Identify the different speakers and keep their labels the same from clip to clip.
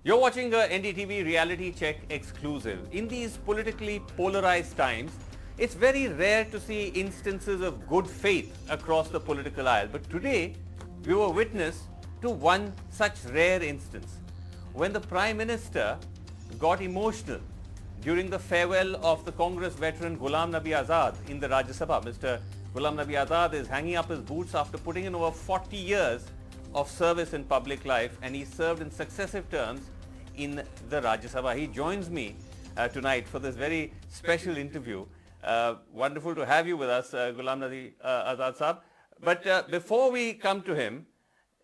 Speaker 1: You're watching a NDTV Reality Check exclusive. In these politically polarized times, it's very rare to see instances of good faith across the political aisle. But today, we were witness to one such rare instance. When the Prime Minister got emotional during the farewell of the Congress veteran Ghulam Nabi Azad in the Rajya Sabha. Mr. Ghulam Nabi Azad is hanging up his boots after putting in over 40 years of service in public life, and he served in successive terms in the Rajya Sabha. He joins me tonight for this very special interview. Wonderful to have you with us, Ghulam Nabi Azad Saab. But before we come to him,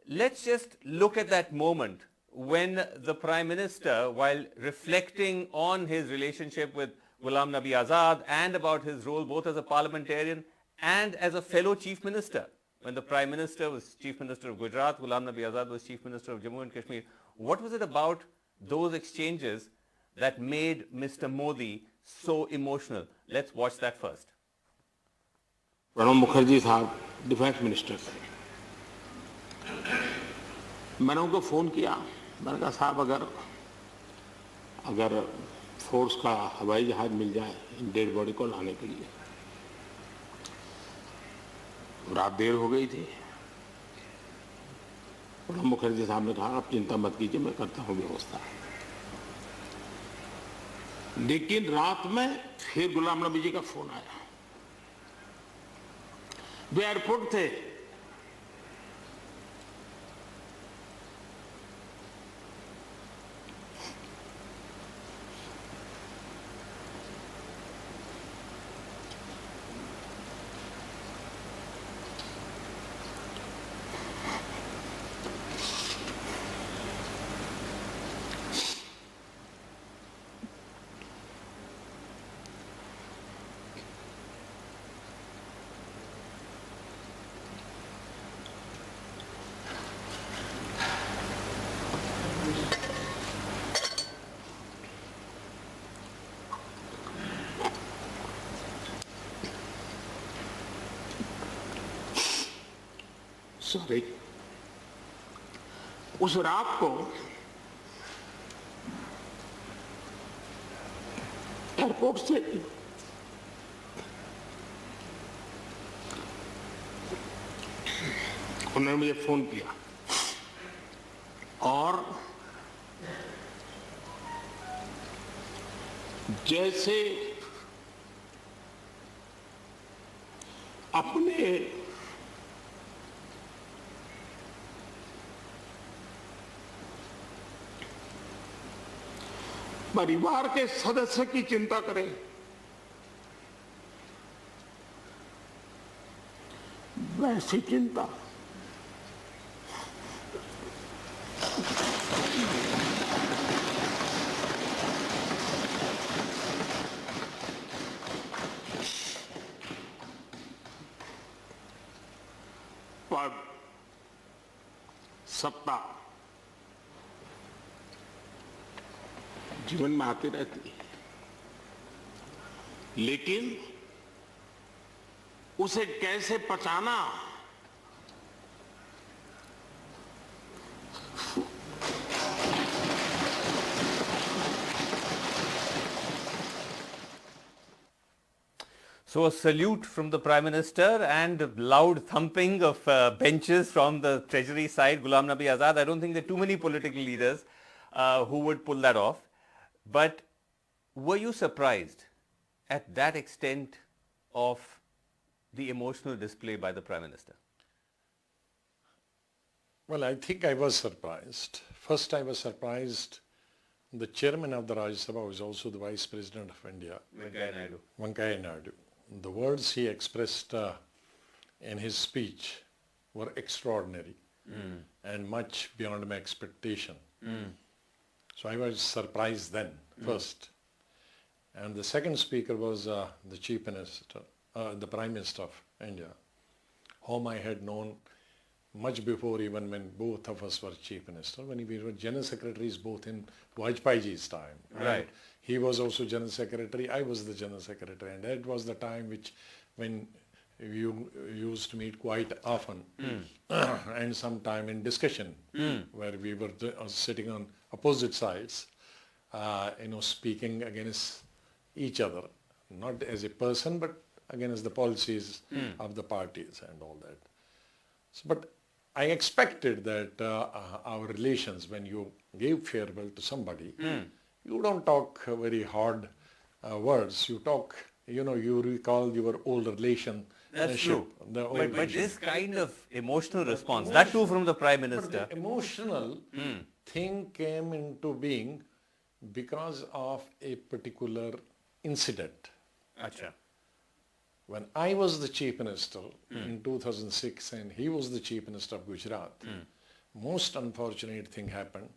Speaker 1: let's just look at that moment when the Prime Minister, while reflecting on his relationship with Ghulam Nabi Azad and about his role both as a parliamentarian and as a fellow Chief Minister, when the Prime Minister was Chief Minister of Gujarat, Ghulam Nabi Azad was Chief Minister of Jammu and Kashmir. What was it about those exchanges that made Mr. Modi so emotional? Let's watch that first.
Speaker 2: Pranab Mukherjee साहब defence minister थे. मैंने उनको phone किया. मैंने कहा साहब अगर force का हवाई जहाज मिल जाए इन डेड बॉडी को लाने के लिए. रात देर हो गई थी. प्रणब मुखर्जी साहब ने कहा आप चिंता मत कीजिए, मैं करता हूँ व्यवस्था. लेकिन रात में फिर गुलाम नबी जी का फोन आया. वे एयरपोर्ट थे. सॉरी. उस रात को एयरपोर्ट से उन्होंने मुझे फोन किया और जैसे अपने परिवार के सदस्य की चिंता करें, वैसी चिंता पद, सत्ता जीवन में आती रहती है, लेकिन उसे कैसे पचाना,
Speaker 1: So a salute from the Prime Minister and loud thumping of benches from the Treasury side, Ghulam Nabi Azad. I don't think there are too many political leaders who would pull that off. But were you surprised at that extent of the emotional display by the Prime Minister?
Speaker 3: Well, I think I was surprised. First, I was surprised the chairman of the Rajya Sabha was also the Vice President of India, Venkaiah Naidu. The words he expressed in his speech were extraordinary and much beyond my expectation. So I was surprised then, first. And the second speaker was the Chief Minister, the Prime Minister of India, whom I had known much before, even when both of us were Chief Minister, when we were General Secretaries both in Vajpayee's time.
Speaker 1: Right.
Speaker 3: He was also General Secretary, I was the General Secretary, and that was the time when you used to meet quite often, and sometime in discussion, where we were sitting on opposite sides, speaking against each other, not as a person, but against the policies of the parties and all that. So, but I expected that our relations, when you gave farewell to somebody, you don't talk very hard words. You talk, you recall your old relation.
Speaker 1: That's true. But this kind of emotional response, that too from the Prime Minister.
Speaker 3: But the emotional thing came into being because of a particular incident.
Speaker 1: Acha.
Speaker 3: When I was the Chief Minister in 2006 and he was the Chief Minister of Gujarat, most unfortunate thing happened.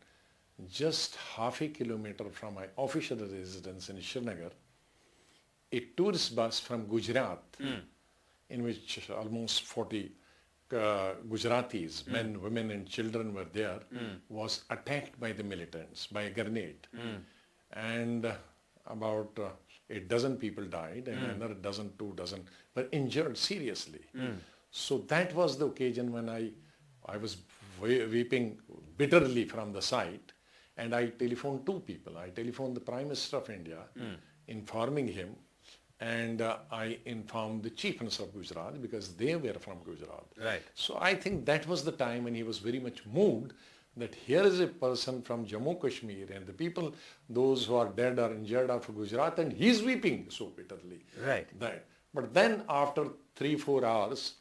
Speaker 3: Just half a kilometer from my official residence in Srinagar, a tourist bus from Gujarat, in which almost 40 Gujaratis, men, women and children were there, was attacked by the militants, by a grenade. And about a dozen people died and another dozen, 2 dozen were injured seriously. So that was the occasion when I was weeping bitterly from the site, and I telephoned 2 people. I telephoned the Prime Minister of India, informing him, and I informed the Chief Minister of Gujarat because they were from Gujarat.
Speaker 1: Right.
Speaker 3: So I think that was the time when he was very much moved that here is a person from Jammu Kashmir and the people, those who are dead or injured are from Gujarat, and he's weeping so bitterly.
Speaker 1: Right.
Speaker 3: But then after 3-4 hours,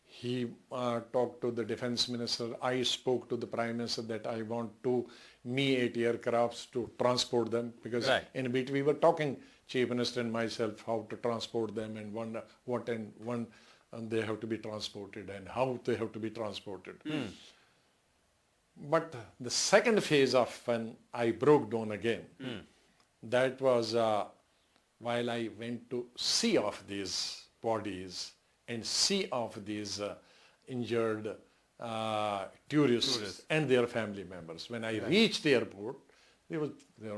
Speaker 3: he talked to the Defense Minister. I spoke to the Prime Minister that I want 2 Mi-8 aircrafts to transport them, because in between we were talking, Chief Minister and myself, how to transport them and when they have to be transported and how they have to be transported. But the second phase of when I broke down again, that was while I went to see of these bodies and see of these injured tourists and their family members. When I reached the airport, there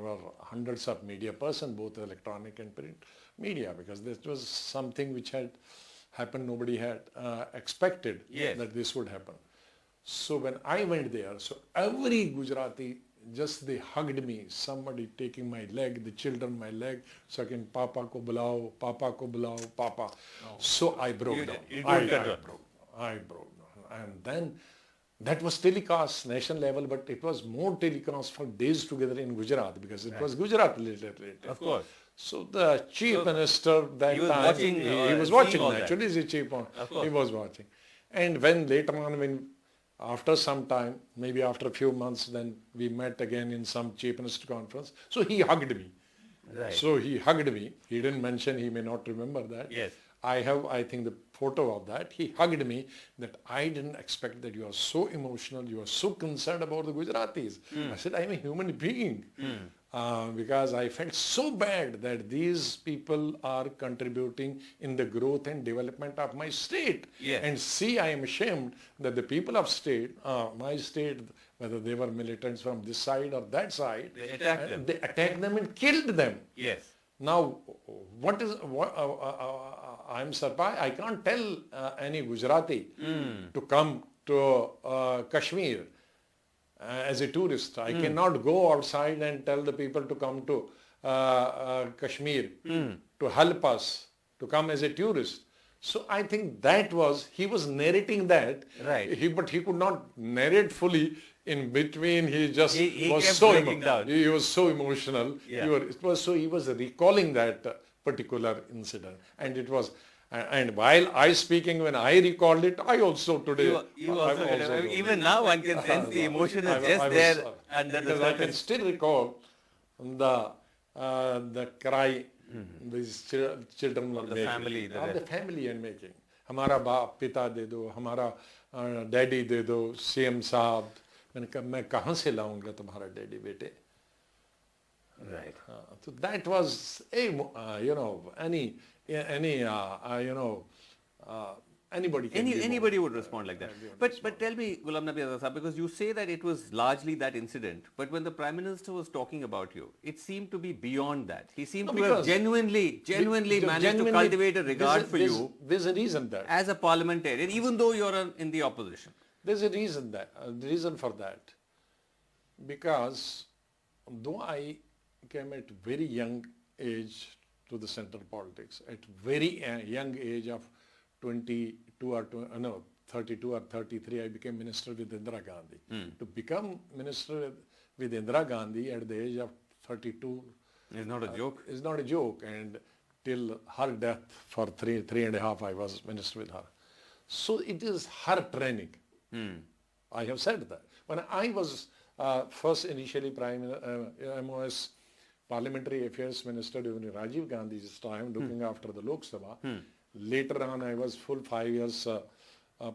Speaker 3: were hundreds of media persons, both electronic and print media, because this was something which had happened. Nobody had expected that this would happen. So when I went there, so every Gujarati, just they hugged me, somebody taking my leg, the children my leg, saying, Papa ko bulao, Papa ko bulao, Papa. So I broke down. I broke down. And then that was telecast national level, but it was more telecast for days together in Gujarat, because it was Gujarat later.
Speaker 1: Of course.
Speaker 3: So the Chief Minister that
Speaker 1: he was
Speaker 3: time,
Speaker 1: watching,
Speaker 3: he was watching
Speaker 1: all
Speaker 3: naturally, he's a chief, he was watching. And when later on, after some time, maybe after a few months, then we met again in some Chief Minister conference. So he hugged me.
Speaker 1: Right.
Speaker 3: So he hugged me. He didn't mention, he may not remember that.
Speaker 1: Yes.
Speaker 3: I have, I think, the photo of that. He hugged me that I didn't expect that you are so emotional, you are so concerned about the Gujaratis. I said, I'm a human being. Because I felt so bad that these people are contributing in the growth and development of my state.
Speaker 1: Yes.
Speaker 3: And see, I am ashamed that the people of my state, whether they were militants from this side or that side,
Speaker 1: They attacked them.
Speaker 3: They attacked them and killed them.
Speaker 1: Yes.
Speaker 3: Now, I'm surprised. I can't tell any Gujarati to come to Kashmir as a tourist. I cannot go outside and tell the people to come to Kashmir to help us, to come as a tourist. So I think that was, he was narrating that,
Speaker 1: right.
Speaker 3: But he could not narrate fully. In between, he just
Speaker 1: he
Speaker 3: was
Speaker 1: kept
Speaker 3: so
Speaker 1: breaking down.
Speaker 3: He was so emotional.
Speaker 1: Yeah.
Speaker 3: He was recalling that particular incident, and it was. And while I speaking, when I recalled it, I also today.
Speaker 1: Even now, one can sense the emotion is just there under the
Speaker 3: surface. I can still recall the cry these children were making. Of the family and making. हमारा बाप पिता दे दो, हमारा daddy दे दो, CM साहब. मैंने कहा मैं कहाँ से लाऊंगा तुम्हारा डैडी बेटे?
Speaker 1: Right.
Speaker 3: So that was Anybody can give
Speaker 1: Anybody would respond like that. But tell me, Ghulam Nabi Azad Sahab, because you say that it was largely that incident, but when the Prime Minister was talking about you, it seemed to be beyond that. He seemed to have genuinely managed to cultivate a regard for you.
Speaker 3: There's a reason that.
Speaker 1: As a parliamentarian, even though you're in the opposition.
Speaker 3: There's a reason for that. Because though I came at very young age to the central politics, at very young age of 32 or 32 or 33, I became minister with Indira Gandhi. To become minister with Indira Gandhi at the age of 32
Speaker 1: is not a joke.
Speaker 3: Is not a joke. And till her death for three and a half, I was minister with her. So it is her training. I have said that. When I was first initially MOS Parliamentary Affairs Minister during Rajiv Gandhi's time, looking after the Lok Sabha. Later on, I was full 5 years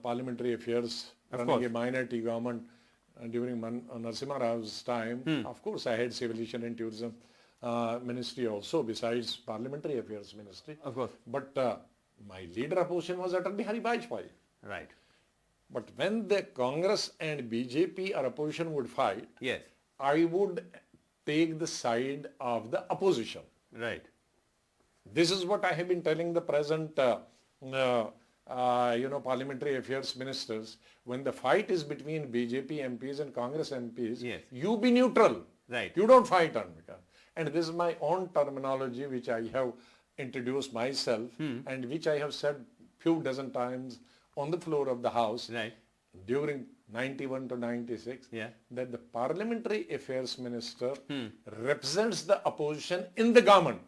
Speaker 3: Parliamentary Affairs, running a minority government during Narasimha Rao's time. Of course, I had Civil Aviation and Tourism Ministry also, besides Parliamentary Affairs Ministry.
Speaker 1: Of course.
Speaker 3: But my leader opposition was Atal Bihari Vajpayee.
Speaker 1: Right.
Speaker 3: But when the Congress and BJP or opposition would fight,
Speaker 1: yes,
Speaker 3: I would take the side of the opposition.
Speaker 1: Right.
Speaker 3: This is what I have been telling the present, parliamentary affairs ministers. When the fight is between BJP MPs and Congress MPs,
Speaker 1: yes,
Speaker 3: you be neutral.
Speaker 1: Right.
Speaker 3: You don't fight on it. And this is my own terminology which I have introduced myself and which I have said few dozen times on the floor of the House during 91 to 96, that the Parliamentary Affairs Minister represents the opposition in the government.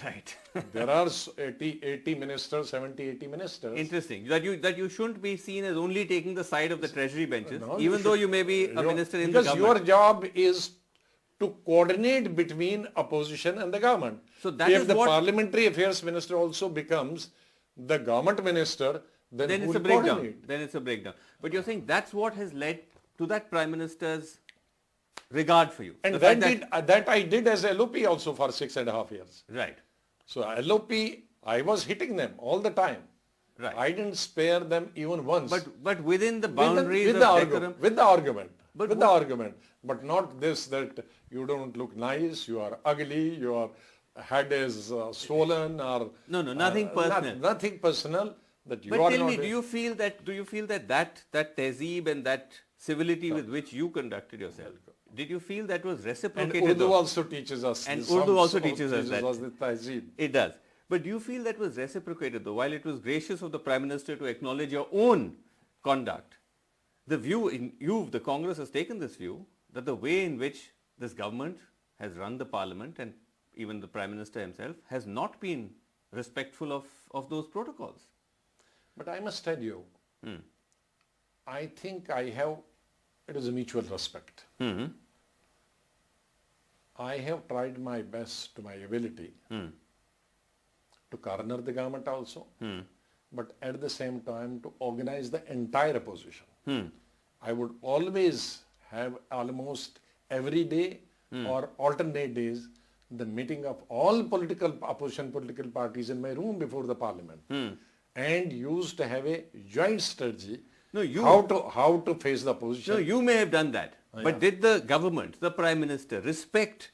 Speaker 1: Right.
Speaker 3: There are 80 ministers, 70, 80 ministers.
Speaker 1: Interesting. That you shouldn't be seen as only taking the side of the treasury benches, even though you may be a minister in the government.
Speaker 3: Because your job is to coordinate between opposition and the government.
Speaker 1: So that
Speaker 3: if the Parliamentary Affairs Minister also becomes the government minister, then
Speaker 1: it's a breakdown. Then it's a breakdown. But you're saying that's what has led to that Prime Minister's regard for you.
Speaker 3: And that I did as LOP also for 6.5 years.
Speaker 1: Right.
Speaker 3: So LOP, I was hitting them all the time.
Speaker 1: Right.
Speaker 3: I didn't spare them even once.
Speaker 1: But within the boundaries
Speaker 3: with the argument. But not this that you don't look nice, you are ugly, your head is swollen or...
Speaker 1: No, nothing personal.
Speaker 3: Nothing personal. But
Speaker 1: tell me, do you feel that tehzeeb and that civility with which you conducted yourself, did you feel that was reciprocated?
Speaker 3: And Urdu also teaches us.
Speaker 1: And Urdu also teaches us that.
Speaker 3: The tehzeeb.
Speaker 1: It does. But do you feel that was reciprocated though? While it was gracious of the Prime Minister to acknowledge your own conduct, the Congress has taken this view that the way in which this government has run the Parliament and even the Prime Minister himself has not been respectful of those protocols.
Speaker 3: But I must tell you, I think it is a mutual respect. I have tried my best to my ability to corner the government also, but at the same time to organize the entire opposition. I would always have almost every day or alternate days the meeting of all opposition political parties in my room before the Parliament. And used to have a joint strategy how to face the opposition.
Speaker 1: No, you may have done that. But did the government, the Prime Minister, respect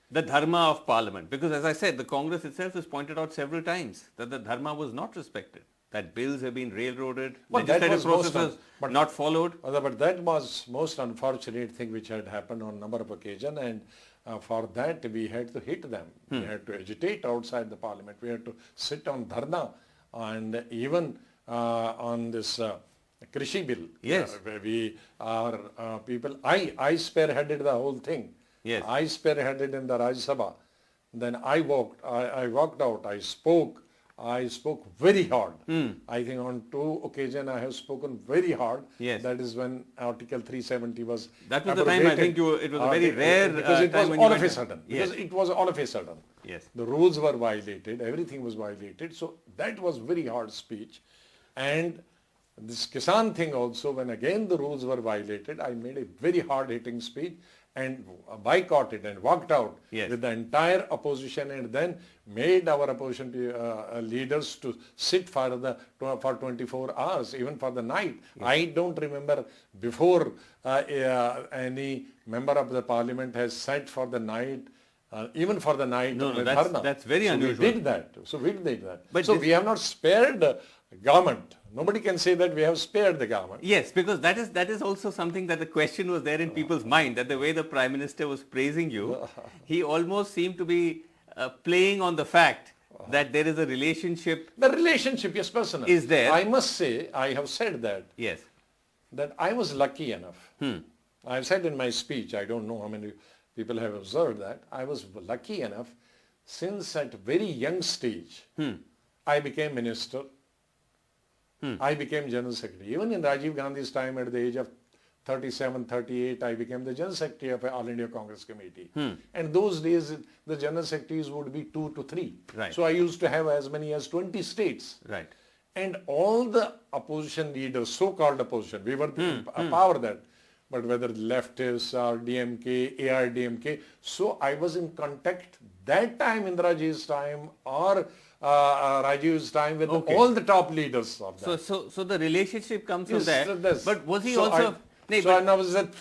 Speaker 1: the dharma of Parliament? Because as I said, the Congress itself has pointed out several times that the dharma was not respected. That bills have been railroaded, legislative processes not followed.
Speaker 3: But that was most unfortunate thing which had happened on a number of occasions, and for that we had to hit them. We had to agitate outside the Parliament. We had to sit on dharna. And even on this Krishi bill, we are people, I spearheaded the whole thing.
Speaker 1: Yes.
Speaker 3: I spearheaded in the Rajya Sabha. Then I walked out, I spoke very hard. I think on 2 occasions I have spoken very hard.
Speaker 1: Yes.
Speaker 3: That is when Article 370 was
Speaker 1: That was the time I think it was a very rare
Speaker 3: because it was all of a sudden.
Speaker 1: Yes.
Speaker 3: Because it was all of a sudden.
Speaker 1: Yes.
Speaker 3: The rules were violated, everything was violated. So that was very hard speech. And This Kisan thing also, when again the rules were violated, I made a very hard-hitting speech and boycotted and walked out with the entire opposition, and then made our opposition leaders to sit for 24 hours, even for the night. I don't remember before any member of the parliament has sat for the night, even for the night.
Speaker 1: No, that's very unusual.
Speaker 3: We did that. So we did that. But we have not spared the government. Nobody can say that we have spared the government.
Speaker 1: Yes, because that is also something that the question was there in people's mind, that the way the Prime Minister was praising you, he almost seemed to be playing on the fact that there is a relationship.
Speaker 3: The relationship, yes, personal.
Speaker 1: Is there.
Speaker 3: I must say, I have said that.
Speaker 1: Yes.
Speaker 3: That I was lucky enough. I have said in my speech, I don't know how many people have observed that, I was lucky enough since at a very young stage, I became minister. I became General Secretary. Even in Rajiv Gandhi's time, at the age of 37, 38, I became the General Secretary of All India Congress Committee. And those days, the General Secretaries would be 2 to 3.
Speaker 1: Right.
Speaker 3: So I used to have as many as 20 states.
Speaker 1: Right.
Speaker 3: And all the opposition leaders, so-called opposition, we were a power then, but whether leftists or DMK, ARDMK, so I was in contact that time, Indiraji's time, or Rajiv's time, with all the top leaders of that.
Speaker 1: So the relationship comes from there. But was he
Speaker 3: I was at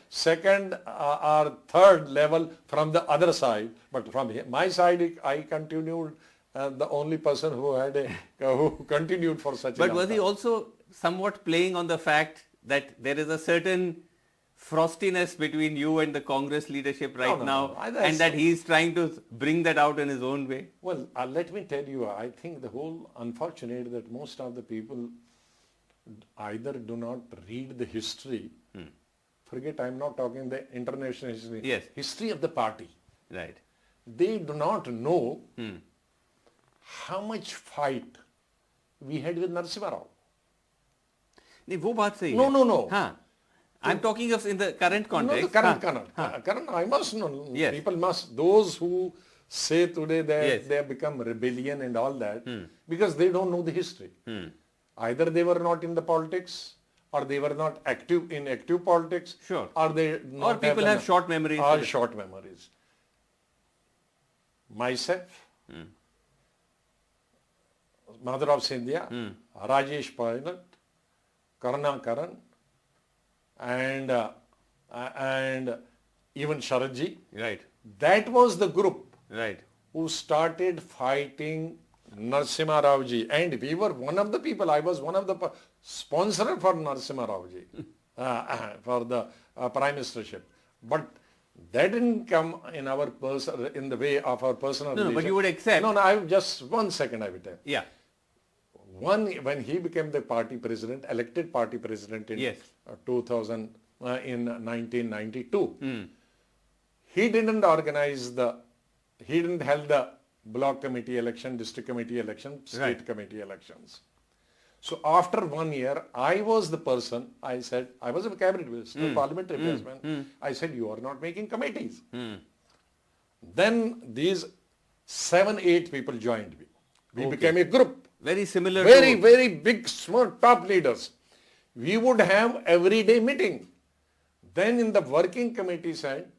Speaker 3: second or third level from the other side, but from my side, I continued the only person who continued for such a long time.
Speaker 1: But was he also somewhat playing on the fact that there is a certain frostiness between you and the Congress leadership now, and that he is trying to bring that out in his own way?
Speaker 3: Well, let me tell you, I think the whole unfortunate that most of the people either do not read the history. Forget, I'm not talking the international history.
Speaker 1: Yes.
Speaker 3: History of the party.
Speaker 1: Right.
Speaker 3: They do not know how much fight we had with Narasimha Rao. No.
Speaker 1: I'm talking of in the current context.
Speaker 3: No, the current, I must know.
Speaker 1: Yes.
Speaker 3: People must, those who say today that they have become rebellion and all that, because they don't know the history. Either they were not in the politics, or they were not active in active politics, or
Speaker 1: people have short memories.
Speaker 3: Or short memories. Myself, Madhav Sindhya, Rajesh Pilot, Karna Karan, and even Sharadji.
Speaker 1: Right.
Speaker 3: That was the group
Speaker 1: who
Speaker 3: started fighting Narasimha Rao ji, and we were one of the people. I was one of the sponsors for Narasimha Rao ji for the prime ministership. But that didn't come in in the way of our personal relation.
Speaker 1: But you would accept.
Speaker 3: I just 1 second I will tell.
Speaker 1: Yeah.
Speaker 3: When he became the party president, elected party president in 2000, in 1992, he didn't held the block committee election, district committee election, state committee elections. So after 1 year, I was the person, I said, I was a cabinet minister, parliamentary replacement. I said, you are not making committees. Then these 7, 8 people joined me. We became a group.
Speaker 1: Very similar
Speaker 3: very big, small, top leaders. We would have everyday meeting. Then in the working committee said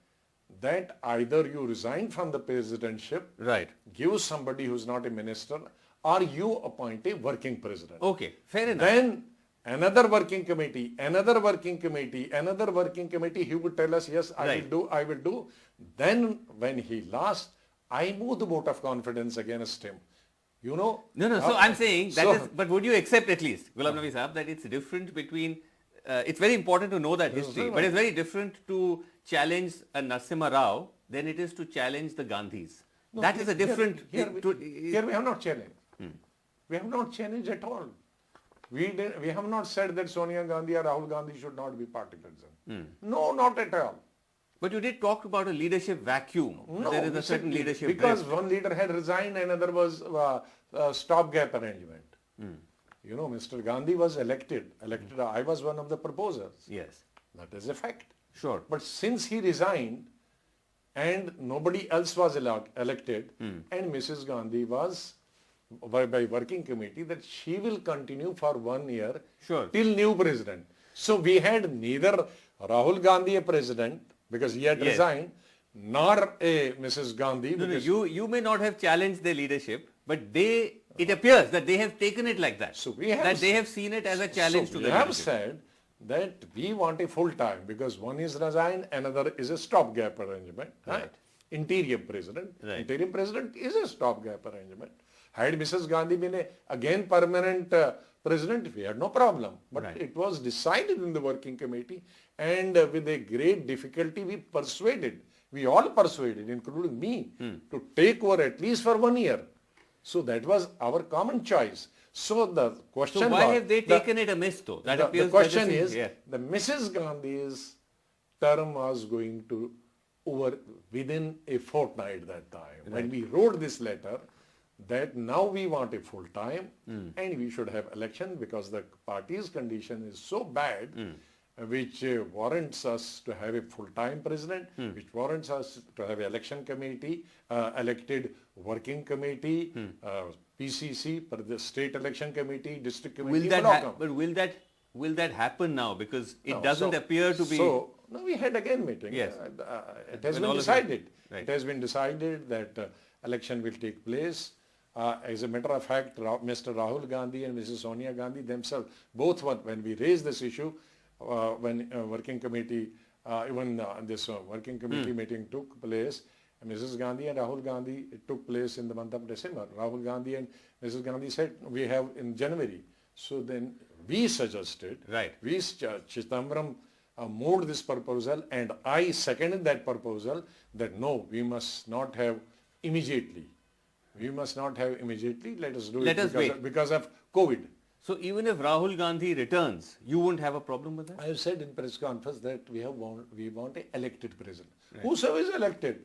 Speaker 3: that either you resign from the presidentship, give somebody who's not a minister, or you appoint a working president.
Speaker 1: Okay, fair enough.
Speaker 3: Then another working committee, another working committee, he would tell us, yes, I will do. Then when he lost, I moved the vote of confidence against him.
Speaker 1: No, so I'm saying that but would you accept at least, Ghulam Nabi Sahab, that it's different between, it's very important to know that history, but it's very different to challenge a Narasimha Rao than it is to challenge the Gandhis. That is a different...
Speaker 3: Here we have not challenged. We have not challenged at all. We have not said that Sonia Gandhi or Rahul Gandhi should not be party president. No, not at all.
Speaker 1: But you did talk about a leadership vacuum.
Speaker 3: No,
Speaker 1: there is a certain leadership
Speaker 3: because one leader had resigned, another was stopgap arrangement. Mr. Gandhi was elected. I was one of the proposers.
Speaker 1: Yes.
Speaker 3: That is a fact.
Speaker 1: Sure.
Speaker 3: But since he resigned and nobody else was elected, and Mrs. Gandhi was by working committee that she will continue for 1 year
Speaker 1: Sure.
Speaker 3: till new president. So we had neither Rahul Gandhi a president because he had
Speaker 1: Yes.
Speaker 3: resigned, nor a Mrs. Gandhi.
Speaker 1: No,
Speaker 3: because
Speaker 1: you may not have challenged their leadership, but it appears that they have taken it like that.
Speaker 3: So we have
Speaker 1: that they have seen it as a challenge
Speaker 3: so
Speaker 1: to
Speaker 3: we
Speaker 1: the
Speaker 3: have
Speaker 1: leadership.
Speaker 3: said that we want a full time because one is resigned, another is a stopgap arrangement.
Speaker 1: Right.
Speaker 3: Interim president.
Speaker 1: Right.
Speaker 3: Interim president is a stopgap arrangement. Had Mrs. Gandhi been a again permanent president, we had no problem. But
Speaker 1: Right.
Speaker 3: it was decided in the working committee, and with a great difficulty we all persuaded, including me, to take over at least for 1 year. So that was our common choice. So the question
Speaker 1: So why
Speaker 3: was,
Speaker 1: have they taken it amiss though? That
Speaker 3: the
Speaker 1: appears
Speaker 3: question
Speaker 1: that this
Speaker 3: is,
Speaker 1: yeah.
Speaker 3: the Mrs. Gandhi's term was going to over within a fortnight that time. When we wrote this letter, that now we want a full time and we should have election because the party's condition is so bad, which warrants us to have a full time president, which warrants us to have election committee, elected working committee, PCC, the state election committee, district committee.
Speaker 1: Will that happen now? Because it
Speaker 3: No,
Speaker 1: doesn't
Speaker 3: so-
Speaker 1: appear to be.
Speaker 3: So, no, we had again meeting.
Speaker 1: Yes.
Speaker 3: It has
Speaker 1: When
Speaker 3: been
Speaker 1: all of you-
Speaker 3: decided.
Speaker 1: Right.
Speaker 3: It has been decided that election will take place. As a matter of fact, Mr. Rahul Gandhi and Mrs. Sonia Gandhi themselves, both when we raised this issue, when working committee, this working committee meeting took place, Mrs. Gandhi and Rahul Gandhi, it took place in the month of December. Rahul Gandhi and Mrs. Gandhi said, we have in January. So then we suggested,
Speaker 1: Right.
Speaker 3: Chidambaram moved this proposal and I seconded that proposal that no, we must not have immediately. We must not have immediately. Let us do
Speaker 1: Let
Speaker 3: it
Speaker 1: us wait.
Speaker 3: because of COVID.
Speaker 1: So even if Rahul Gandhi returns, you won't have a problem with that?
Speaker 3: I have said in press conference that we want an elected president. Whosoever is elected,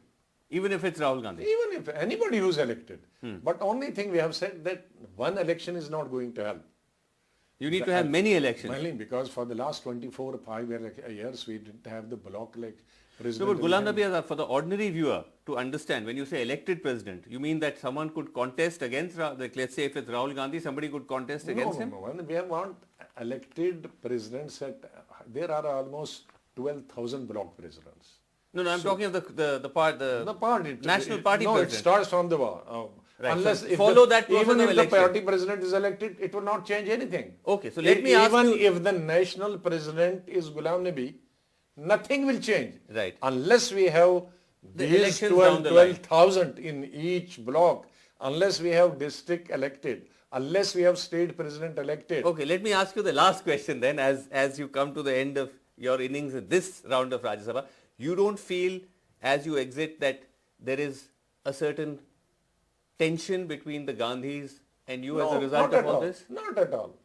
Speaker 1: Even if it's Rahul Gandhi?
Speaker 3: even if anybody who's elected. But only thing we have said that one election is not going to help.
Speaker 1: You need to have many elections.
Speaker 3: Mainly because for the last 24 or 5 years we didn't have the block president.
Speaker 1: No, but Ghulam Nabi Azad, for the ordinary viewer to understand, when you say elected president, you mean that someone could contest against, let's say if it's Rahul Gandhi, somebody could contest against him?
Speaker 3: No. When we want elected presidents, there are almost 12,000 block presidents.
Speaker 1: No, I'm talking of the party, national party
Speaker 3: no,
Speaker 1: president.
Speaker 3: it starts from the war.
Speaker 1: Right,
Speaker 3: Unless
Speaker 1: so
Speaker 3: if
Speaker 1: follow that process
Speaker 3: even
Speaker 1: of
Speaker 3: if the
Speaker 1: election.
Speaker 3: party president is elected, it will not change anything.
Speaker 1: Okay, so let me ask
Speaker 3: even
Speaker 1: you-
Speaker 3: if the national president is Ghulam Nabi, nothing will change.
Speaker 1: Right.
Speaker 3: Unless we have
Speaker 1: The
Speaker 3: these
Speaker 1: elections down the line.
Speaker 3: 12,000 in each block, unless we have district elected, unless we have state president elected.
Speaker 1: Okay, let me ask you the last question then as you come to the end of your innings in this round of Rajya Sabha. You don't feel as you exit that there is a certain tension between the Gandhis and you as a result
Speaker 3: not
Speaker 1: of
Speaker 3: at
Speaker 1: all this?
Speaker 3: Not at all.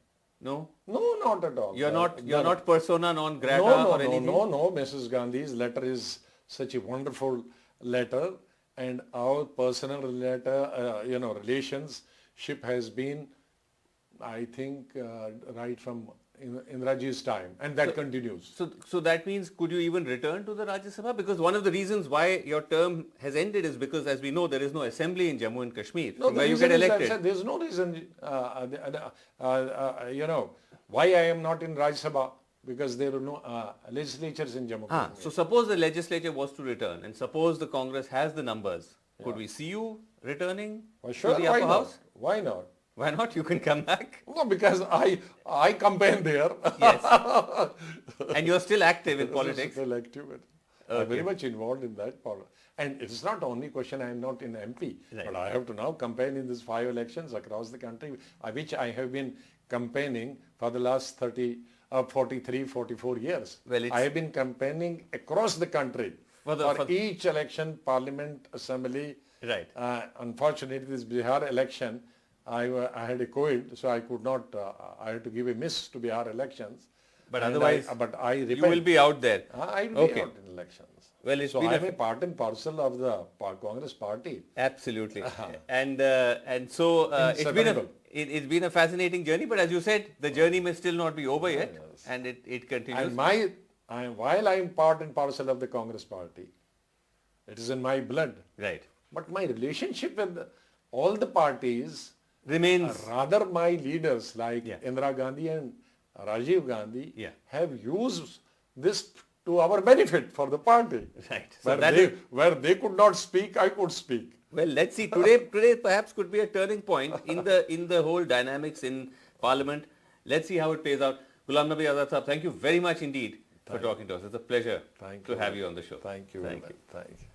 Speaker 1: No?
Speaker 3: No, not at all.
Speaker 1: You're not persona non grata
Speaker 3: No,
Speaker 1: or anything?
Speaker 3: no. Mrs. Gandhi's letter is such a wonderful letter, and our personal letter, relationship has been, I think, right from Indiraji's time, and that continues.
Speaker 1: So that means could you even return to the Rajya Sabha? Because one of the reasons why your term has ended is because, as we know, there is no assembly in Jammu and Kashmir where you get elected.
Speaker 3: There's no reason, why I am not in Rajya Sabha, because there are no legislatures in Jammu and Kashmir.
Speaker 1: So suppose the legislature was to return and suppose the Congress has the numbers, could we see you returning
Speaker 3: Well, sure,
Speaker 1: to the
Speaker 3: why
Speaker 1: upper
Speaker 3: not?
Speaker 1: house?
Speaker 3: Why not?
Speaker 1: Why not? You can come back.
Speaker 3: No, because I campaign there.
Speaker 1: Yes. And you're still active in politics.
Speaker 3: Still active. I'm very much involved in that. And it's not only question I am not in MP,
Speaker 1: Right.
Speaker 3: but I have to now campaign in these 5 elections across the country, which I have been campaigning for the last 43, 44 years.
Speaker 1: Well,
Speaker 3: I have been campaigning across the country for each election, parliament, assembly.
Speaker 1: Right.
Speaker 3: Unfortunately, this Bihar election, I had a COVID, so I could not, I had to give a miss to Bihar elections.
Speaker 1: But
Speaker 3: And
Speaker 1: otherwise,
Speaker 3: I
Speaker 1: you
Speaker 3: repent.
Speaker 1: will be out there.
Speaker 3: I will
Speaker 1: Okay.
Speaker 3: be out in elections.
Speaker 1: Well, it's
Speaker 3: so
Speaker 1: been
Speaker 3: I am a part and parcel of the Congress party.
Speaker 1: Absolutely. And so
Speaker 3: Inseparable.
Speaker 1: it's been a fascinating journey, but as you said, the journey may still not be over yet, and it continues.
Speaker 3: And while I am part and parcel of the Congress party, it is in my blood.
Speaker 1: Right.
Speaker 3: But my relationship with all the parties
Speaker 1: remains...
Speaker 3: Rather, my leaders like
Speaker 1: Yeah.
Speaker 3: Indira Gandhi and Rajiv Gandhi
Speaker 1: Yeah.
Speaker 3: have used this to our benefit for the party.
Speaker 1: Right. So that
Speaker 3: Where they could not speak, I could speak.
Speaker 1: Well, let's see. Today perhaps could be a turning point in the whole dynamics in Parliament. Let's see how it plays out. Ghulam Nabi Azad Sahab, thank you very much indeed for talking to us. It's a pleasure to have you on the show.
Speaker 3: Thank you.
Speaker 1: Thank you.
Speaker 3: Thank you.